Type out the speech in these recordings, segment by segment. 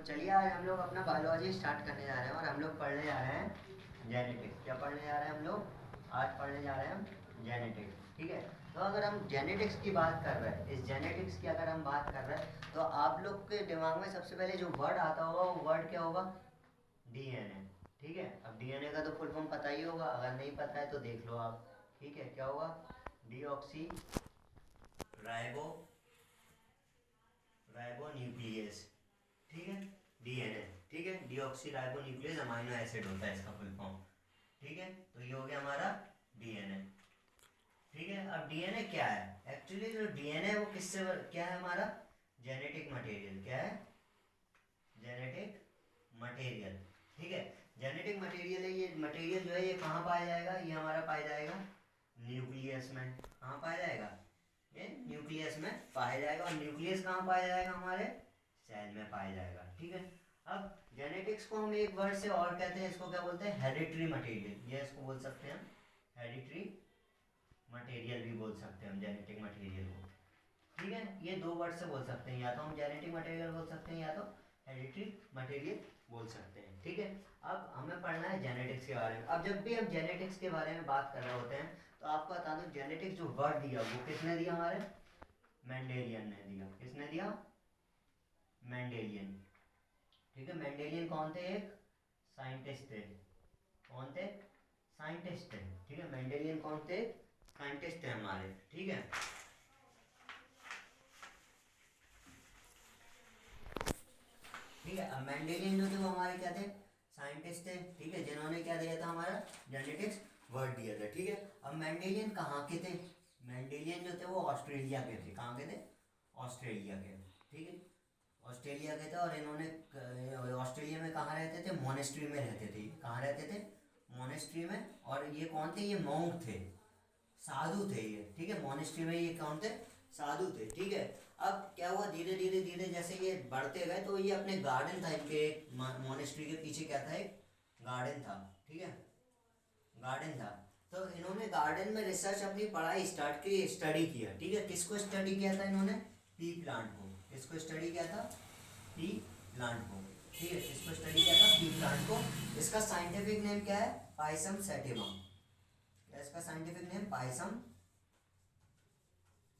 चलिए आज हम लोग अपना बायोलॉजी स्टार्ट करने जा रहे हैं और हम लोग पढ़ने जा रहे हैं जेनेटिक्स। क्या पढ़ने जा रहे हैं हम लोग? आज पढ़ने जा रहे हैं हम जेनेटिक्स। ठीक है, तो अगर हम जेनेटिक्स की बात कर रहे हैं, इस जेनेटिक्स की अगर हम बात कर रहे हैं, तो आप लोग के दिमाग में सबसे पहले जो वर्ड आता होगा वो वर्ड क्या होगा? डीएनए। ठीक है, अब डीएनए का तो फुल फॉर्म पता ही होगा, अगर नहीं पता है तो देख लो आप। ठीक है, क्या होगा? Deoxy ribo ribo nucleus. ठीक है, डीएनए। ठीक है, deoxy ribo nucleus amino acid होता है इसका फुल फॉर्म। ठीक है, तो ये हो गया हमारा डीएनए। ठीक है, अब डीएनए क्या है? एक्चुअली जो डीएनए है वो किससे क्या है हमारा? Genetic material. क्या है? Genetic material. ठीक है, जेनेटिक मटेरियल है। ये मटेरियल जो है ये कहाँ पाया जाएगा? ये हमारा पाया जाएगा न्यूक्लियस में। कहाँ पाया जाएगा? ये न्यूक्लियस में पाया जाएगा। और न्यूक्लियस कहाँ पाया जाएगा? हमारे सेल में पाया जाएगा। ठीक है, अब जेनेटिक्स को हम एक वर्ड से और कहते हैं, इसको क्या बोलते हैं? Hereditary material. ये इसको बोल सकते हैं हम हेरिटरी मटेरियल भी बोल सकते हैं हम जेनेटिक मटेरियल को। ठीक है, ये दो वर्ड से बोल सकते हैं, या तो हम जेनेटिक मटेरियल बोल सकते हैं या तो हेरिटरी मटेरियल बोल सकते हैं। ठीक है, अब हमें पढ़ना है जेनेटिक्स के बारे में। अब जब भी हम जेनेटिक्स के बारे में बात कर रहे होते हैं तो आपको बता दूं, जेनेटिक्स जो वर्ड दिया वो किसने दिया? हमारे मेंडेलियन ने दिया। किसने दिया? मेंडेलियन। ठीक है, मेंडेलियन कौन थे? एक साइंटिस्ट थे। कौन थे? साइंटिस्ट थे। ठीक है, मेंडेलियन कौन थे? साइंटिस्ट थे हमारे। ठीक है, ठीक है, अब मेंडेलियन जो थे वो हमारे क्या थे? साइंटिस्ट थे। ठीक है, जिन्होंने क्या दिया था? हमारा जेनेटिक्स वर्ड दिया था। ठीक है, अब मेंडेलियन कहाँ के थे? मेंडेलियन जो थे वो ऑस्ट्रेलिया के थे। कहाँ के थे? ऑस्ट्रेलिया के। ठीक है, ऑस्ट्रेलिया के थे। और इन्होंने ऑस्ट्रेलिया में कहाँ रहते थे? मोनेस्ट्री में रहते थे। कहाँ रहते थे? मोनेस्ट्री में। और ये कौन थे? ये मॉन्क थे, साधु थे ये। ठीक है, मोनेस्ट्री में ये कौन थे? साधु थे। ठीक है, अब क्या हुआ? धीरे धीरे धीरे जैसे ये बढ़ते गए तो ये अपने गार्डन था इनके, मोनेस्ट्री के पीछे क्या था? एक गार्डन था। ठीक है, गार्डन था। तो इन्होंने गार्डन में रिसर्च अपनी पढ़ाई स्टार्ट की, स्टडी किया। ठीक है, किसको स्टडी किया था इन्होंने? पी प्लांट को। किसको स्टडी किया था? पी प्लांट को। ठीक है, किसको स्टडी किया था? पी प्लांट को। इसका साइंटिफिक नेम क्या है? Pisum sativum. इसका साइंटिफिक नेम पाइसम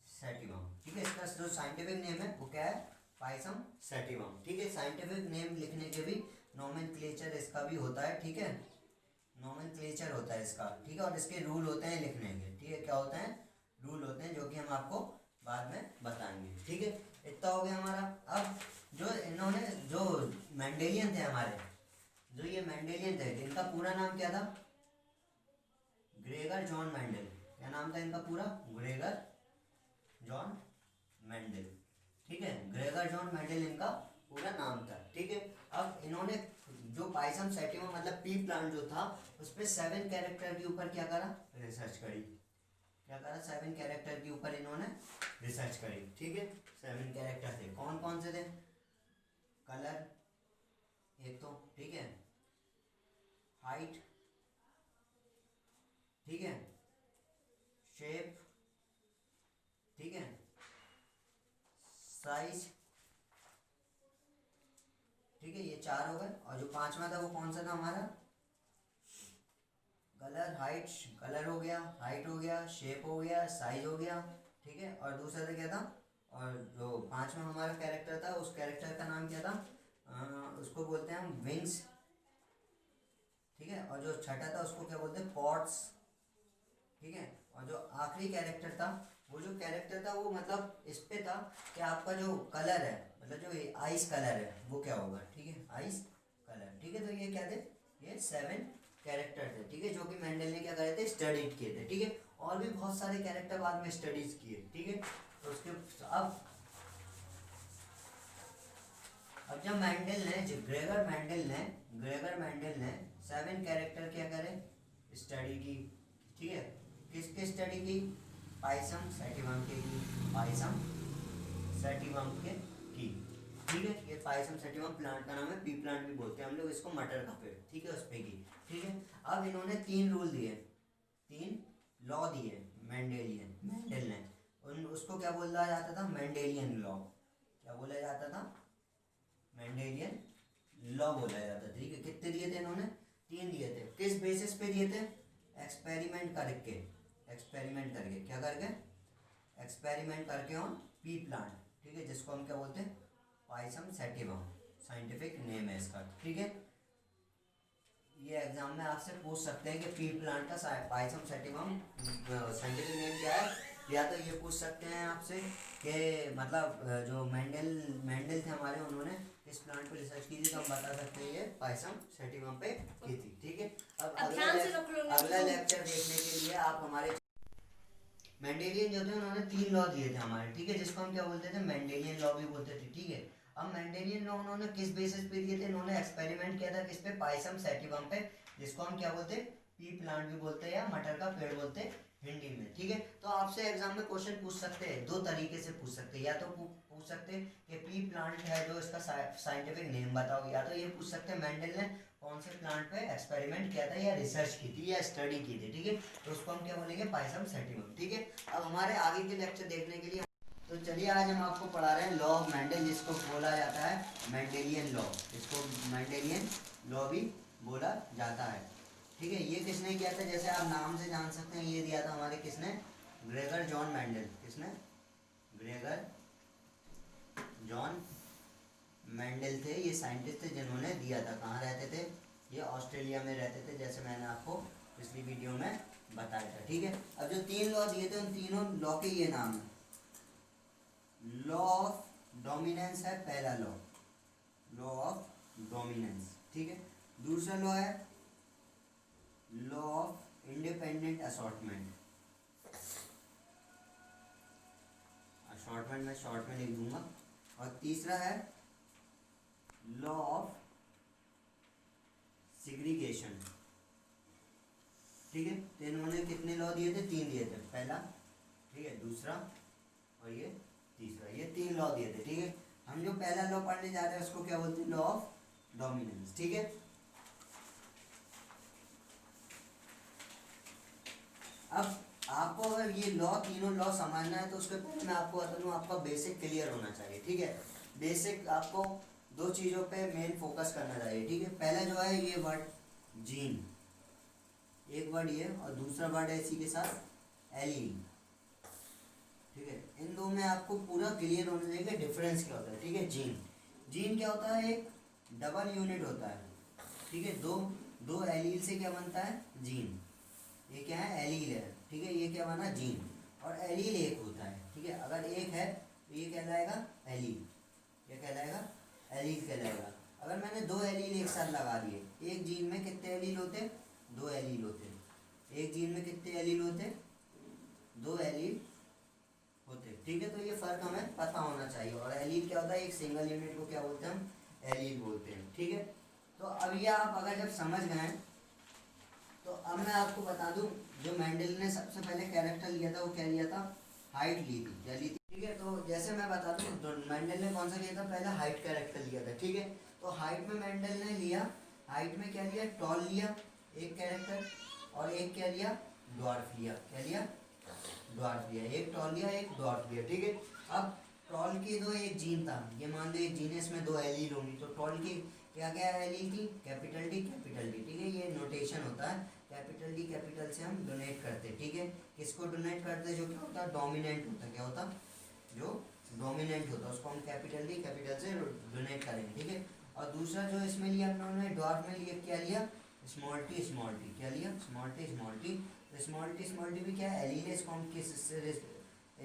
सैटिवम। ठीक है, इसका जो साइंटिफिक नेम है वो क्या है? Pisum sativum. ठीक है, साइंटिफिक नेम लिखने के भी नोमेनक्लेचर इसका भी होता है। ठीक है, नोमेनक्लेचर होता है इसका। ठीक है, और इसके रूल होते हैं लिखने के। ठीक है, क्या होते हैं? रूल होते हैं, जो कि हम आपको बाद में बताएंगे। ठीक है, इतना हो गया हमारा। अब जो इन्होंने जो मेंडेलियन थे हमारे, जो ये मेंडेलियन थे, इनका पूरा नाम क्या था? Gregor John Mendel. क्या नाम था इनका पूरा? Gregor John Mendel. ठीक है, ग्रेगर जॉन मेंडल इनका पूरा नाम था। ठीक है, अब इन्होंने जो पाइसम सैटिवम मतलब पी प्लांट जो था उस पर 7 कैरेक्टर के ऊपर क्या करा? रिसर्च करी। क्या करा? 7 कैरेक्टर के ऊपर इन्होंने रिसर्च करी। ठीक है, 7 कैरेक्टर थे। कौन कौन से थे? कलर एक तो, ठीक है, हाइट, ठीक है, शेप, ठीक है, साइज। ठीक है, ये 4 हो गए। और जो 5वां था वो कौन सा था हमारा? Colour, height. कलर हो गया, हाइट हो गया, शेप हो गया, साइज हो गया। ठीक है, और दूसरा था क्या था? और जो 5वां हमारा कैरेक्टर था उस कैरेक्टर का नाम क्या था? उसको बोलते हैं हम विंग्स। ठीक है, और जो छठा था उसको क्या बोलते हैं? पॉट्स। ठीक है, और जो आखिरी कैरेक्टर था, वो जो कैरेक्टर था वो मतलब इस पे था कि आपका जो कलर है, मतलब जो आइस कलर है वो क्या होगा? ठीक है, आइस कलर। ठीक है, तो ये क्या थे? ये 7 कैरेक्टर थे। ठीक है, जो कि मेंडल ने क्या करे थे? स्टडीड किए थे। ठीक है, और भी बहुत सारे कैरेक्टर बाद में स्टडीज किए। ठीक है, तो उसके अब जब मेंडल ने, जो ग्रेगर मेंडल ने 7 कैरेक्टर क्या करे? स्टडी की। ठीक है, किसकी स्टडी की? पाइसम सैटिवम के की। पाइसम सैटिवम के की। ठीक है, ये पाइसम सैटिवम प्लांट का नाम है, पी प्लांट भी बोलते हैं हम लोग इसको, मटर का पेड़। ठीक है, उस पे की। ठीक है, अब इन्होंने 3 रूल दिए, 3 लॉ दिए मेंडल ने। उन उसको क्या बोला जाता था? Mendelian law. क्या बोला जाता था? मेंडेलियन लॉ बोला जाता है, ठीक है। कितने दिए थे इन्होंने, 3 दिए थे। किस बेसिस पे दिए थे, एक्सपेरिमेंट करके, एक्सपेरिमेंट करके, क्या करके, एक्सपेरिमेंट करके ऑन पी प्लांट, ठीक है, जिसको हम क्या बोलते हैं, पाइसम सैटिवम, साइंटिफिक नेम है इसका, ठीक है। ये एग्जाम में आपसे पूछ सकते हैं कि पी प्लांट का पाइसम सैटिवम साइंटिफिक नेम क्या है, या तो ये पूछ सकते हैं आपसे कि मतलब जो मेंडल थे हमारे, उन्होंने इस प्लांट पर रिसर्च की थी, तो हम बता सकते हैं ये पाइसम सैटिवम पे की थी, ठीक है। अब अगला लेक्चर देखने के लिए आप हमारे मेंडेलियन जो थे उन्होंने 3 लॉ दिए थे हमारे, ठीक है, जिसको हम क्या बोलते थे, मेंडेलियन लॉ भी बोलते थे, ठीक है। अब मेंडेलियन लॉ उन्होंने किस बेसिस पे दिए थे, इन्होंने एक्सपेरिमेंट किया था किस पे, पाइसम सैटिवम पे, जिसको हम क्या बोलते हैं, पी प्लांट भी बोलते हैं या मटर का पेड़ बोलते हैं हिंदी में, ठीक है। तो आपसे एग्जाम में क्वेश्चन पूछ सकते हैं, 2 तरीके से पूछ सकते हैं, या तो पूछ सकते हैं कि पी प्लांट है जो इसका साइंटिफिक नेम बताओ, या तो ये पूछ सकते हैं मेंडल ने कौन से प्लांट पे एक्सपेरिमेंट किया था या रिसर्च की थी या स्टडी की थी, ठीक है, तो उसको हम क्या बोलेंगे, पाइसम सैटिवम, ठीक है। अब हमारे आगे के लेक्चर देखने के लिए, तो चलिए आज हम आपको पढ़ा रहे हैं लॉ ऑफ मेंडल, जिसको बोला जाता है मेंडेलियन लॉ, जिसको मेंडेलियन लॉ भी बोला जाता है, ठीक है। ये किसने किया था, जैसे आप नाम से जान सकते हैं, ये दिया था हमारे किसने, ग्रेगर जॉन मेंडल, किसने, ग्रेगर जॉन मेंडल थे, ये साइंटिस्ट थे जिन्होंने दिया था। कहाँ रहते थे, ये ऑस्ट्रेलिया में रहते थे, जैसे मैंने आपको पिछली वीडियो में बताया था, ठीक है। अब जो 3 लॉ दिए थे उन तीनों लॉ के ये नाम है, लॉ ऑफ डोमिनेंस है पहला लॉ, लॉ ऑफ डोमिनेंस, ठीक है। दूसरा लॉ है law of independent assortment, assortment में शॉर्ट में लिख दूंगा। और तीसरा है लॉ ऑफ सिग्रीगेशन, ठीक है। तो इन्होंने कितने लॉ दिए थे, 3 दिए थे, पहला, ठीक है, दूसरा और ये तीसरा, ये 3 लॉ दिए थे, ठीक है। हम जो पहला लॉ पढ़ने जा रहे हैं उसको क्या बोलते हैं, लॉ ऑफ डोमिनेंस, ठीक है। अब आपको अगर ये लॉ तीनों लॉ समझना है तो उसके पहले मैं आपको बता दूं, आपका बेसिक क्लियर होना चाहिए, ठीक है। बेसिक आपको 2 चीज़ों पे मेन फोकस करना चाहिए, ठीक है। पहला जो है ये वर्ड जीन, एक वर्ड ये, और दूसरा वर्ड है इसी के साथ एलीन, ठीक है। इन दो में आपको पूरा क्लियर होना चाहिए कि डिफरेंस क्या होता है, ठीक है। जीन, जीन क्या होता है, एक डबल यूनिट होता है, ठीक है। दो एलील से क्या बनता है, जीन, ये क्या है, एलील है, ठीक है, ये क्या बना, जीन। और एलील एक होता है, ठीक है, अगर एक है तो ये कहलाएगा एलील, ये कहलाएगा एलील कहलाएगा। अगर मैंने 2 एलील एक साथ लगा दिए, एक जीन में कितने एलील होते, 2 एलील होते, एक जीन में कितने एलील होते, 2 एलील होते, ठीक है। तो ये फर्क हमें पता होना चाहिए। और एलील क्या होता है, एक सिंगल यूनिट को क्या बोलते हैं, हम एलील बोलते हैं, ठीक है। तो अब ये आप अगर जब समझ गए, तो अब मैं आपको बता दूं, जो मेंडल ने सबसे पहले कैरेक्टर लिया था वो क्या लिया था, हाइट ली थी, क्या ली थी, ठीक है। तो जैसे मैं बता दूं, तो मेंडल ने कौन सा लिया था, पहले हाइट कैरेक्टर लिया था, ठीक है। तो हाइट में मेंडल ने लिया, हाइट में क्या लिया, टॉल लिया एक कैरेक्टर, और एक क्या लिया, ड्वार्फ लिया, क्या लिया, ड्वार्फ लिया, एक टॉल लिया एक ड्वार्फ लिया, ठीक है। अब टॉल की दो, एक जीन था, ये मान लो एक जीन है, इसमें 2 एलील होंगी, तो टॉल की क्या क्या एलील की, कैपिटल डी कैपिटल डी, ठीक है। ये नोटेशन होता है, कैपिटल डी कैपिटल से हम डोनेट करते हैं, ठीक है। किसको डोनेट करते हैं, जो क्या होता है, डोमिनेंट होता है, क्या होता, जो डोमिनेंट होता है उसको हम कैपिटल डी कैपिटल से डोनेट करेंगे, ठीक है। और दूसरा जो इसमें लिया अपने ड्वार्फ में लिया, क्या लिया, स्मॉल टी, क्या लिया, स्मॉल टी। तो स्मॉल टी भी क्या है, एलील है, इसको हम किस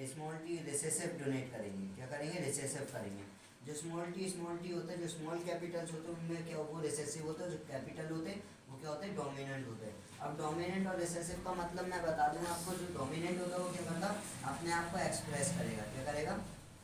स्मॉल टी रिसेसिव डोनेट करेंगे, क्या करेंगे, रिसेसिव करेंगे। जो स्मॉल टी होता है, जो स्मॉल कैपिटल्स होते हैं उनमें क्या, वो रिसेसिव होता है, जो कैपिटल होते हैं वो क्या होते हैं, डोमिनेंट होते हैं। अब डोमिनेंट और रिसेसिव का मतलब मैं बता दूँ आपको, जो डोमिनेंट होगा वो क्या करता, अपने आप को एक्सप्रेस करेगा, क्या करेगा,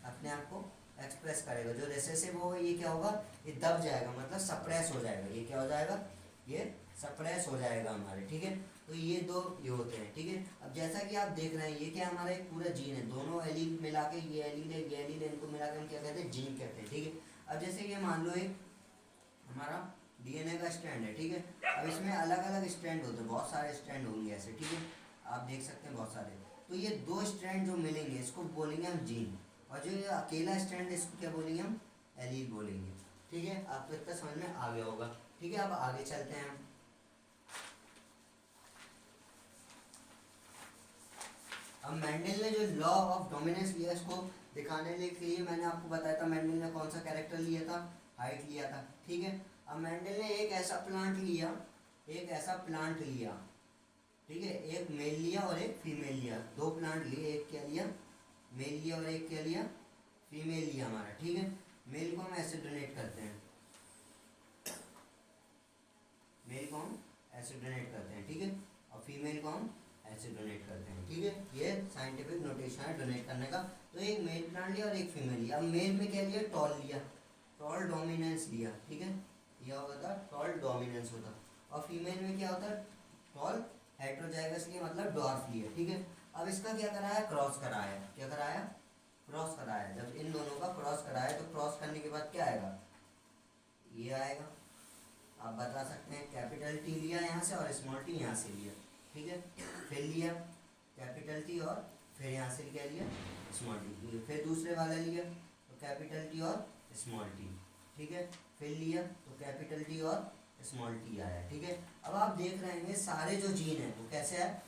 अपने आप को एक्सप्रेस करेगा। जो रिसेसिव होगा ये क्या होगा, ये दब जाएगा, मतलब सप्रेस हो जाएगा, ये क्या हो जाएगा, ये सप्रेस हो जाएगा हमारे, ठीक है। तो ये 2 ये होते हैं, ठीक है। अब जैसा कि आप देख रहे हैं, ये क्या हमारा एक पूरा जीन है, दोनों एलील मिला के, ये एलील है ये एलील है, इनको मिला के हम क्या कहते हैं, जीन कहते हैं, ठीक है। अब जैसे ये मान लो एक हमारा डीएनए का स्ट्रैंड है, ठीक है। अब इसमें अलग अलग स्ट्रैंड होते हैं, बहुत सारे स्ट्रैंड होंगे ऐसे, ठीक है, आप देख सकते हैं बहुत सारे। तो ये 2 स्ट्रैंड जो मिलेंगे इसको बोलेंगे हम जीन, और जो ये अकेला स्ट्रैंड है इसको क्या बोलेंगे हम, एलील बोलेंगे, ठीक है, आपको इतना समझ में आ गया होगा। ठीक है, अब आगे चलते हैं हम। अब मेंडल ने जो लॉ ऑफ डोमिनेंस लिया, इसको दिखाने के लिए मैंने आपको बताया था मेंडल ने कौन सा कैरेक्टर लिया था, हाइट लिया था। ठीक है, अब मेंडल ने एक ऐसा प्लांट लिया, ठीक है, एक मेल लिया और एक फीमेल लिया, दो प्लांट लिए, एक क्या लिया, मेल लिया और एक क्या लिया, फीमेल लिया हमारा। ठीक है, मेल को हम ऐसे डोनेट करते हैं, ठीक है, और फीमेल को हम ऐसे डोनेट करते हैं। ठीक है, ये साइंटिफिक नोटेशन है डोनेट करने का। तो एक मेल प्लांट लिया और एक फीमेल लिया। अब मेल में क्या लिया, टॉल लिया, टॉल डोमिनेंस लिया। ठीक है, यह होता है टॉल डोमिनेंस होता। और फीमेल में क्या होता है, टॉल हेटेरोजाइगस लिया, मतलब डॉर्फ लिया। ठीक है, अब इसका क्या कराया, क्रॉस कराया। क्या कराया, क्रॉस कराया। जब इन दोनों का क्रॉस कराया तो क्रॉस करने के बाद क्या आएगा, ये आएगा। आप बता सकते हैं कैपिटल टी लिया यहाँ से और स्मॉल टी यहाँ से लिया। ठीक है, फिर लिया कैपिटल टी और फिर यहाँ से क्या लिया, स्मॉल टी। फिर दूसरे वाला लिया तो कैपिटल टी और स्मॉल टी। ठीक है, फिर लिया तो कैपिटल टी और स्मॉल टी आया। ठीक है, अब आप देख रहे हैं सारे जो जीन है वो कैसे है,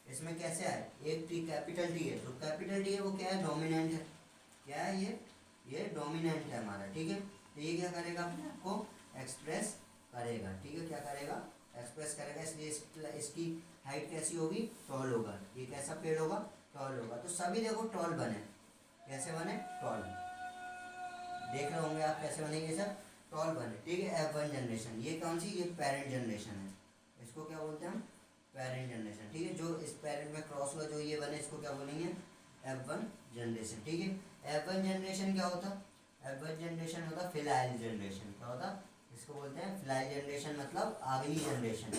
इसमें कैसे आए, एक टी कैपिटल टी है, तो कैपिटल टी है वो क्या है, डोमिनेंट है। क्या है ये डोमिनेंट है हमारा। ठीक है, तो ये क्या करेगा, अपने आप को एक्सप्रेस करेगा। ठीक है, क्या करेगा, एक्सप्रेस करेगा। इसलिए इसकी हाइट कैसी होगी, टॉल होगा। ये कैसा पेड़ होगा, टॉल होगा। तो सभी देखो टॉल बने, कैसे बने, टॉल। देख रहे होंगे आप कैसे बनेंगे सर, टॉल बने। ठीक है, F1 जनरेशन, ये कौन सी, ये पेरेंट जनरेशन है, इसको क्या बोलते हैं हम, पेरेंट जनरेशन। ठीक है, जो इस पेरेंट में क्रॉस हुआ, जो ये बने, इसको क्या बोलेंगे, F1 जनरेशन। ठीक है, F1 जनरेशन क्या होता, F1 जनरेशन होता फिलाइल जनरेशन। क्या होता, इसको बोलते हैं फिलाइल जनरेशन, मतलब अगली जनरेशन।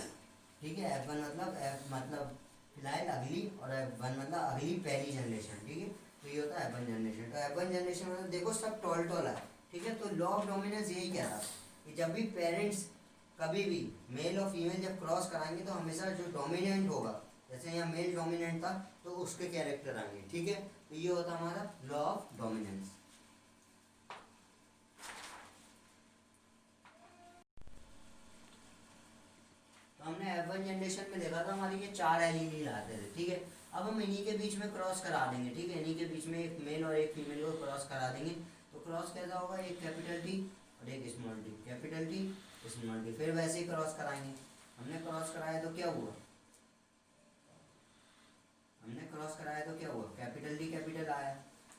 ठीक है, F1 मतलब फिलाइल अगली, और F1 मतलब अगली पहली जनरेशन। ठीक है, तो ये होता है F1 जनरेशन। तो F1 जनरेशन मतलब देखो सब टॉल टॉल है। ठीक है, तो लॉ ऑफ डोमिनेंस यही कह रहा कि जब भी पेरेंट्स कभी भी मेल और फीमेल जब क्रॉस कराएंगे तो हमेशा जो डोमिनेंट होगा, जैसे यहाँ मेल डोमिनेंट था तो उसके कैरेक्टर आएंगे। ठीक है, तो ये होता हमारा लॉ ऑफ डोमिनेंस। तो हमने F1 जनरेशन में देखा था हमारी ये 4 एलील आते थे। ठीक है, अब हम इन्हीं के बीच में क्रॉस करा देंगे। ठीक है, इन्हीं के बीच में एक मेल और एक फीमेल को क्रॉस करा देंगे। तो क्रॉस कैसा होगा, एक कैपिटल टी और एक small T, capital T small T. फिर वैसे ही क्रॉस कराएंगे। हमने क्रॉस कराया तो क्या हुआ, कैपिटल टी कैपिटल आया।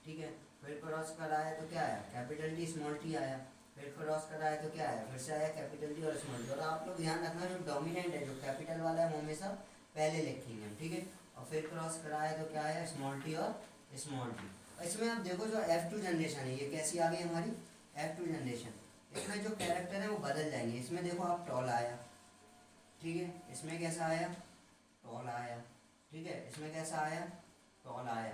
ठीक है, फिर क्रॉस कराया तो क्या आया, कैपिटल टी स्मॉल टी आया। फिर क्रॉस कराया तो क्या आया, फिर से आया कैपिटल टी और स्मॉल टी। और आप लोग ध्यान रखना जो डोमिनेंट है, जो कैपिटल वाला है, वो हमेशा पहले लिखेंगे हम। ठीक है, और फिर क्रॉस कराया तो क्या आया, स्मॉल टी और स्मॉल टी। इसमें आप देखो जो F2 जनरेशन है, ये कैसी आ गई हमारी, F2 जनरेशन। इसमें जो कैरेक्टर है वो बदल जाएंगे। इसमें देखो आप टॉल आया। ठीक है, इसमें कैसा आया, टॉल आया। ठीक है, इसमें कैसा आया, टॉल आया।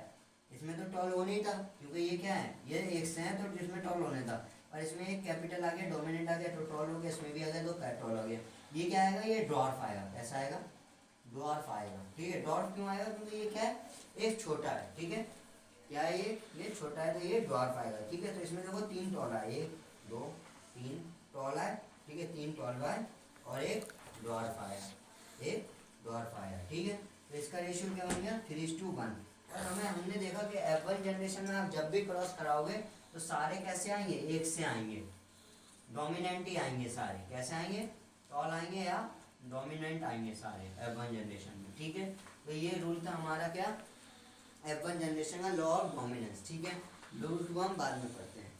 इसमें तो टॉल होना ही था क्योंकि ये क्या है, ये एक से है तो जिसमें टॉल होने था। और इसमें एक कैपिटल आ गया, डोमिनेंट आ गया तो टॉल हो गया, इसमें भी आ गया तो टॉल हो गया। ये क्या आएगा, ये डॉर्फ आएगा। कैसा आएगा, डॉर्फ आएगा। ठीक है, डॉर्फ क्यों आएगा, क्योंकि ये क्या है, एक छोटा है। ठीक है, क्या है ये छोटा है तो ये डॉर्फ आएगा। ठीक है, तो इसमें देखो 3 टॉल आए, 1 2 3 टॉल आए। ठीक है, 3 टॉल आए और एक डॉर्फ आया, ठीक है, तो इसका रेशियो क्या बन गया, 3:1। और हमने देखा कि F1 जनरेशन में आप जब भी क्रॉस कराओगे तो सारे कैसे आएंगे, एक से आएंगे, डोमिनेंट ही आएंगे सारे। कैसे आएंगे, टॉल आएंगे या डोमिनेंट आएंगे सारे F1 जनरेशन में। ठीक है, तो ये रूल था हमारा क्या, F1 जनरेशन का लॉ ऑफ डोमिनेंस। ठीक है, रूल 2 हम बाद में पढ़ते हैं।